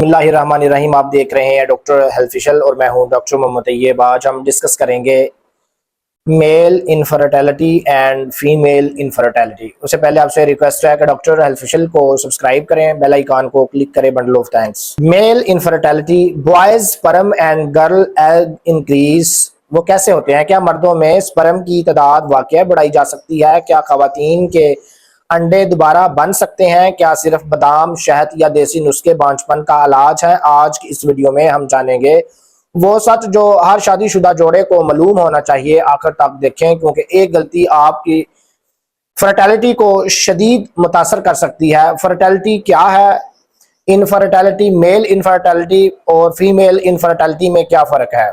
बिस्मिल्लाहिर्रहमानिर्रहीम। आप देख रहे हैं डॉक्टर हेल्फिशल और मैं हूं डॉक्टर मोहम्मद तैयब। आज हम डिस्कस करेंगे male infertility and female infertility. उससे पहले आपसे रिक्वेस्ट है कि डॉक्टर हेल्फिशल को सब्सक्राइब करें, बेल आइकन को क्लिक करें। Bundle of thanks. Male infertility, boys sperm and girl egg increase. वो कैसे होते हैं? क्या मर्दों में स्पर्म की तादाद वाकई बढ़ाई जा सकती है? क्या खवातीन के अंडे दोबारा बन सकते हैं? क्या सिर्फ बादाम, शहद या देसी नुस्खे बांझपन का इलाज है? आज की इस वीडियो में हम जानेंगे वो सच जो हर शादीशुदा जोड़े को मालूम होना चाहिए। आखिर तक देखें, क्योंकि एक गलती आपकी फर्टिलिटी को शदीद मुतासर कर सकती है। फर्टिलिटी क्या है? इनफर्टिलिटी, मेल इनफर्टिलिटी और फीमेल इनफर्टिलिटी में क्या फ़र्क है?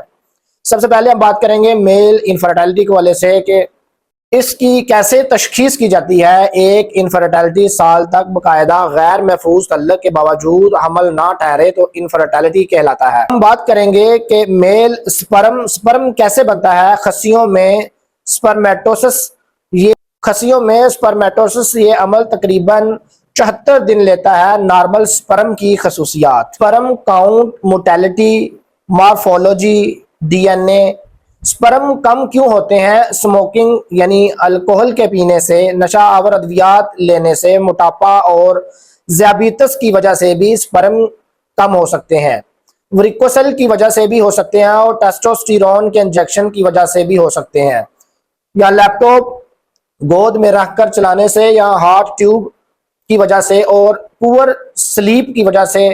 सबसे पहले हम बात करेंगे मेल इनफर्टिलिटी के वाले से कि इसकी कैसे तशखीस की जाती है। एक इनफर्टिलिटी साल तक बाकायदा गैर महफूज तल्लुक के बावजूद हमल ना ठहरे तो इनफर्टिलिटी कहलाता है। हम बात करेंगे कि मेल स्पर्म कैसे बनता है। खस्सियों में स्पर्मेटोसिस, ये अमल तकरीबन 74 दिन लेता है। नॉर्मल स्पर्म की खसूसियात: sperm count, motility, morphology, DNA. Sperm कम क्यों होते हैं? स्मोकिंग यानी अल्कोहल के पीने से, नशा आवर अद्वियात लेने से, मोटापा और ज़ियाबीतस की वजह से भी स्पर्म कम हो सकते हैं। वरिकोसेल की वजह से भी हो सकते हैं और टेस्टोस्टेरोन के इंजेक्शन की वजह से भी हो सकते हैं। या लैपटॉप गोद में रखकर चलाने से, या हार्ट ट्यूब की वजह से और पुअर स्लीप की वजह से,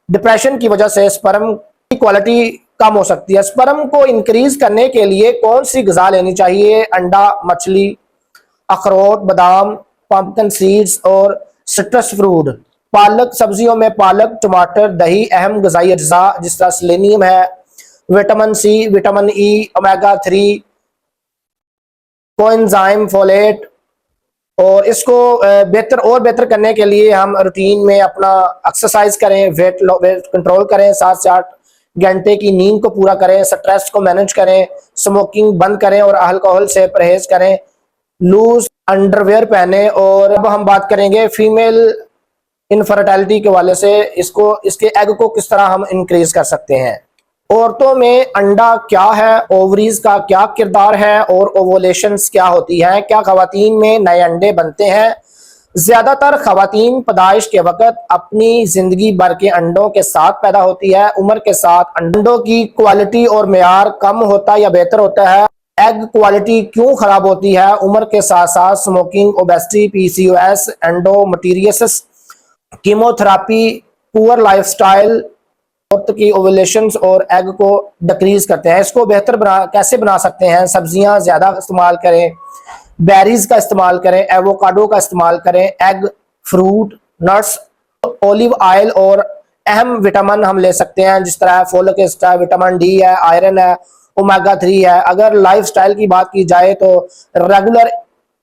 डिप्रेशन की वजह से स्पर्म की क्वालिटी कम हो सकती है। स्पर्म को इंक्रीज करने के लिए कौन सी ग़िज़ा लेनी चाहिए? अंडा, मछली, अखरोट, बादाम, पंपकिन सीड्स और सिट्रस फ्रूट। पालक, सब्जियों में पालक, टमाटर, दही अहम ग़िज़ाई अज्जा जिस तरह सेलेनियम है, vitamin C, vitamin E, omega 3, coenzyme, folate. और इसको बेहतर करने के लिए हम रूटीन में अपना एक्सरसाइज करें, वेट कंट्रोल करें, 7 से 8 घंटे की नींद को पूरा करें, स्ट्रेस को मैनेज करें, स्मोकिंग बंद करें और अल्कोहल से परहेज करें, लूज अंडरवेयर पहने। और अब हम बात करेंगे फीमेल इनफर्टिलिटी के वाले से, इसके एग को किस तरह हम इंक्रीज कर सकते हैं। औरतों में अंडा क्या है, ओवरीज का क्या किरदार है और ओवुलेशंस क्या होती हैं? क्या खवातीन में नए अंडे बनते हैं? ज्यादातर खवातीन पैदाइश के वक्त अपनी जिंदगी भर के अंडों के साथ पैदा होती है। उम्र के साथ अंडों की क्वालिटी और मेयार कम होता या बेहतर होता है? एग क्वालिटी क्यों खराब होती है? उम्र के साथ साथ smoking, obesity, PCOS, endometriosis, chemotherapy, poor lifestyle औरत की ओवुलेशंस और एग को डिक्रीज करते हैं। इसको बेहतर कैसे बना सकते हैं? सब्जियां ज्यादा इस्तेमाल करें, बेरीज का इस्तेमाल करें, एवोकाडो का इस्तेमाल करें, egg, fruit, nuts, olive oil और अहम विटामिन हम ले सकते हैं जिस तरह फोलिक एसिड है, विटामिन डी है, आयरन है, ओमेगा 3 है। अगर लाइफस्टाइल की बात की जाए तो रेगुलर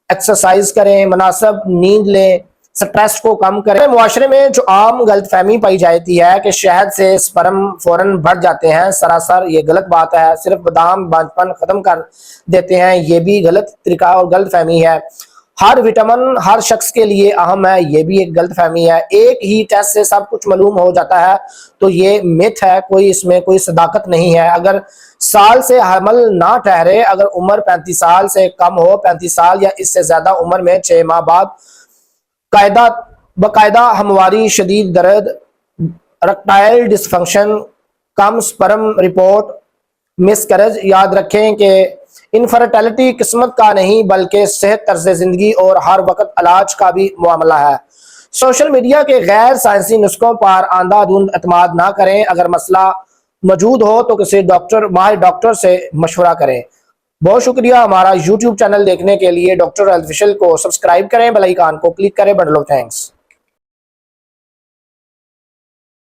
एक्सरसाइज करें, मुनासिब नींद लें, स्ट्रेस को कम करें। मुआशरे में जो आम गलतफहमी पाई जाती है कि शहद से स्पर्म फौरन बढ़ जाते हैं, सरासर ये गलत बात है। सिर्फ बादाम बांझपन खत्म कर देते हैं, ये भी गलत तरीका और गलतफहमी है। हर विटामिन हर शख्स के लिए अहम है, ये भी एक गलतफहमी है। एक ही टेस्ट से सब कुछ मालूम हो जाता है तो ये मिथ है, इसमें कोई सदाकत नहीं है। अगर साल से हमल ना ठहरे, अगर उम्र 35 साल से कम हो, 35 साल या इससे ज्यादा उम्र में 6 माह बाद बाकायदा हमवारी, शदीद दर्द, रक्टाइल डिसफंक्शन, कम स्पर्म रिपोर्ट, मिसकैरेज, याद रखें कि इनफर्टिलिटी किस्मत का नहीं बल्कि सेहत, तर्ज जिंदगी और हर वक्त इलाज का भी मामला है। सोशल मीडिया के गैर साइंसी नुस्खों पर अंधाधुंध एतमाद ना करें। अगर मसला मौजूद हो तो किसी माहिर डॉक्टर से मशवरा करें। बहुत शुक्रिया। हमारा YouTube चैनल देखने के लिए डॉक्टर हेल्फिशल को सब्सक्राइब करें, बेल आइकन को क्लिक करें। Bundle of thanks.